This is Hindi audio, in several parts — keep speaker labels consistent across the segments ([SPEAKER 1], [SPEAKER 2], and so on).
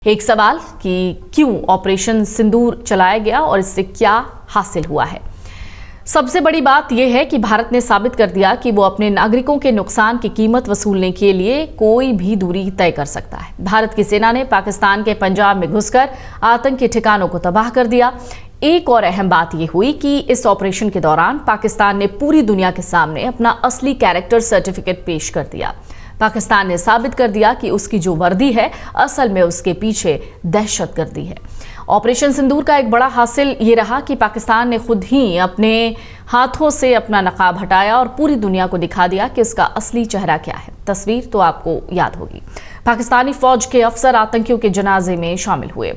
[SPEAKER 1] एक सवाल कि क्यों ऑपरेशन सिंदूर चलाया गया और इससे क्या हासिल हुआ है। सबसे बड़ी बात यह है कि भारत ने साबित कर दिया कि वो अपने नागरिकों के नुकसान की कीमत वसूलने के लिए कोई भी दूरी तय कर सकता है। भारत की सेना ने पाकिस्तान के पंजाब में घुसकर आतंकी ठिकानों को तबाह कर दिया। एक और अहम बात यह हुई कि इस ऑपरेशन के दौरान पाकिस्तान ने पूरी दुनिया के सामने अपना असली कैरेक्टर सर्टिफिकेट पेश कर दिया। पाकिस्तान ने साबित कर दिया कि उसकी जो वर्दी है असल में उसके पीछे दहशतगर्दी है। ऑपरेशन सिंदूर का एक बड़ा हासिल ये रहा कि पाकिस्तान ने खुद ही अपने हाथों से अपना नकाब हटाया और पूरी दुनिया को दिखा दिया कि उसका असली चेहरा क्या है। तस्वीर तो आपको याद होगी। पाकिस्तानी फौज के अफसर आतंकियों के जनाजे में शामिल हुए।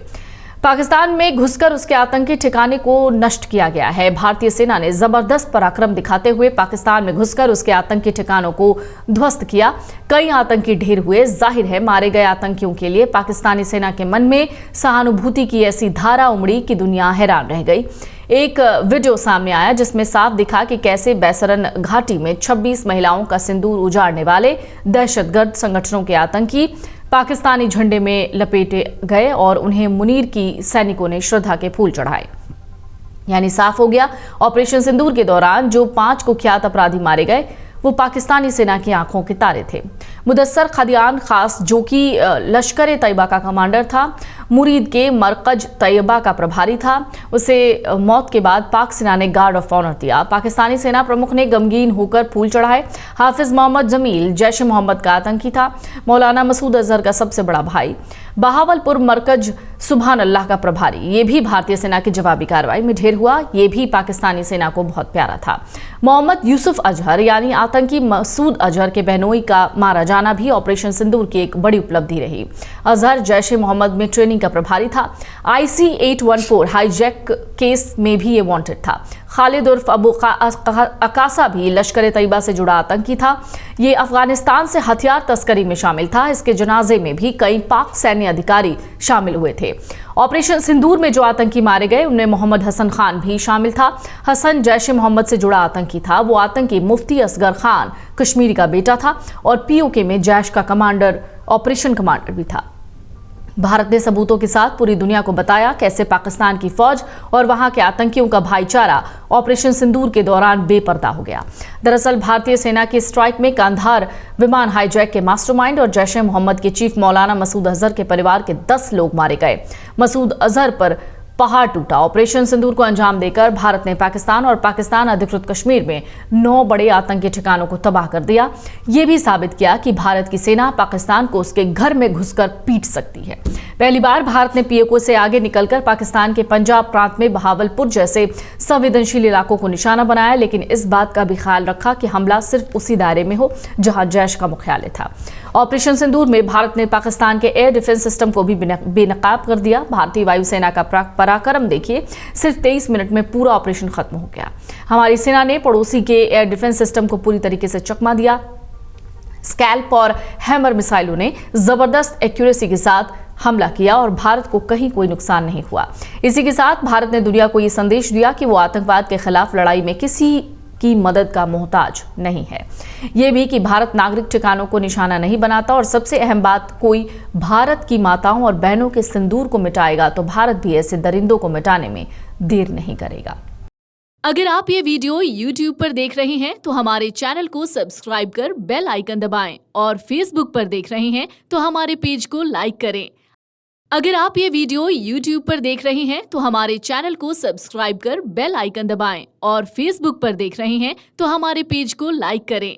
[SPEAKER 1] पाकिस्तान में घुसकर उसके आतंकी ठिकाने को नष्ट किया गया है। भारतीय सेना ने जबरदस्त पराक्रम दिखाते हुए पाकिस्तान में घुसकर उसके आतंकी ठिकानों को ध्वस्त किया। कई आतंकी ढेर हुए। जाहिर है मारे गए आतंकियों के लिए पाकिस्तानी सेना के मन में सहानुभूति की ऐसी धारा उमड़ी कि दुनिया हैरान रह गई। एक वीडियो सामने आया जिसमें साफ दिखा कि कैसे बैसरन घाटी में 26 महिलाओं का सिंदूर उजाड़ने वाले दहशतगर्द संगठनों के आतंकी पाकिस्तानी झंडे में लपेटे गए और उन्हें मुनीर की सैनिकों ने श्रद्धा के फूल चढ़ाए। यानी साफ हो गया, ऑपरेशन सिंदूर के दौरान जो 5 कुख्यात अपराधी मारे गए वो पाकिस्तानी सेना की आंखों के तारे थे। मुदस्सर खदियान खास, जो कि लश्कर तैयबा का कमांडर था, मुरीद के मरकज तैयबा का प्रभारी था, उसे मौत के बाद पाक सेना ने गार्ड ऑफ ऑनर दिया। पाकिस्तानी सेना प्रमुख ने गमगीन होकर फूल चढ़ाए। हाफिज मोहम्मद जमील जैश ए मोहम्मद का आतंकी था। मौलाना मसूद अजहर का सबसे बड़ा भाई। बहावलपुर मरकज सुभान अल्लाह का प्रभारी, ये भी भारतीय सेना की जवाबी कार्रवाई में ढेर हुआ। ये भी पाकिस्तानी सेना को बहुत प्यारा था। मोहम्मद यूसुफ अजहर यानी आतंकी मसूद अजहर के बहनोई का मारा जाना भी ऑपरेशन सिंदूर की एक बड़ी उपलब्धि रही। अजहर जैश ए मोहम्मद में ट्रेनिंग का प्रभारी था। IC 814 हाईजैक केस में भी ये वांटेड था। खालिद उर्फ अबू अकासा भी लश्कर तैयबा से जुड़ा आतंकी था। ये अफगानिस्तान से हथियार तस्करी में शामिल था। इसके जनाजे में भी कई पाक सैन्य अधिकारी शामिल हुए थे। ऑपरेशन सिंदूर में जो आतंकी मारे गए उनमें मोहम्मद हसन खान भी शामिल था। हसन जैश ए मोहम्मद से जुड़ा आतंकी था। वो आतंकी मुफ्ती असगर खान कश्मीरी का बेटा था और POK में जैश का कमांडर, ऑपरेशन कमांडर भी था। भारत ने सबूतों के साथ पूरी दुनिया को बताया कैसे पाकिस्तान की फौज और वहां के आतंकियों का भाईचारा ऑपरेशन सिंदूर के दौरान बेपर्दा हो गया। दरअसल भारतीय सेना की स्ट्राइक में कांधार विमान हाईजैक के मास्टरमाइंड और जैश ए मोहम्मद के चीफ मौलाना मसूद अजहर के परिवार के 10 लोग मारे गए। मसूद अजहर पर पहाड़ टूटा। ऑपरेशन सिंदूर को अंजाम देकर भारत ने पाकिस्तान और पाकिस्तान अधिकृत कश्मीर में 9 बड़े आतंकी ठिकानों को तबाह कर दिया। ये भी साबित किया कि भारत की सेना पाकिस्तान को उसके घर में घुसकर पीट सकती है। पहली बार भारत ने POK से आगे निकलकर पाकिस्तान के पंजाब प्रांत में बहावलपुर जैसे संवेदनशील इलाकों को निशाना बनाया, लेकिन इस बात का भी ख्याल रखा कि हमला सिर्फ उसी दायरे में हो जहां जैश का मुख्यालय था। ऑपरेशन सिंदूर में भारत ने पाकिस्तान के एयर डिफेंस सिस्टम को भी बेनकाब कर दिया। भारतीय वायुसेना का पराक्रम देखिए, सिर्फ 23 मिनट में पूरा ऑपरेशन खत्म हो गया। हमारी सेना ने पड़ोसी के एयर डिफेंस सिस्टम को पूरी तरीके से चकमा दिया। स्कैल्प और हैमर मिसाइलों ने जबरदस्त एक्यूरेसी के साथ हमला किया और भारत को कहीं कोई नुकसान नहीं हुआ। इसी के साथ भारत ने दुनिया को ये संदेश दिया कि वो आतंकवाद के खिलाफ लड़ाई में किसी की मदद का मोहताज नहीं है। ये भी कि भारत नागरिक ठिकानों को निशाना नहीं बनाता और सबसे अहम बात, कोई भारत की माताओं और बहनों के सिंदूर को मिटाएगा तो भारत भी ऐसे दरिंदों को मिटाने में देर नहीं करेगा।
[SPEAKER 2] अगर आप ये वीडियो YouTube पर देख रहे हैं तो हमारे चैनल को सब्सक्राइब कर बेल आइकन दबाएं और Facebook पर देख रहे हैं तो हमारे पेज को लाइक करें। अगर आप ये वीडियो YouTube पर देख रहे हैं तो हमारे चैनल को सब्सक्राइब कर बेल आइकन दबाएं और Facebook पर देख रहे हैं तो हमारे पेज को लाइक करें।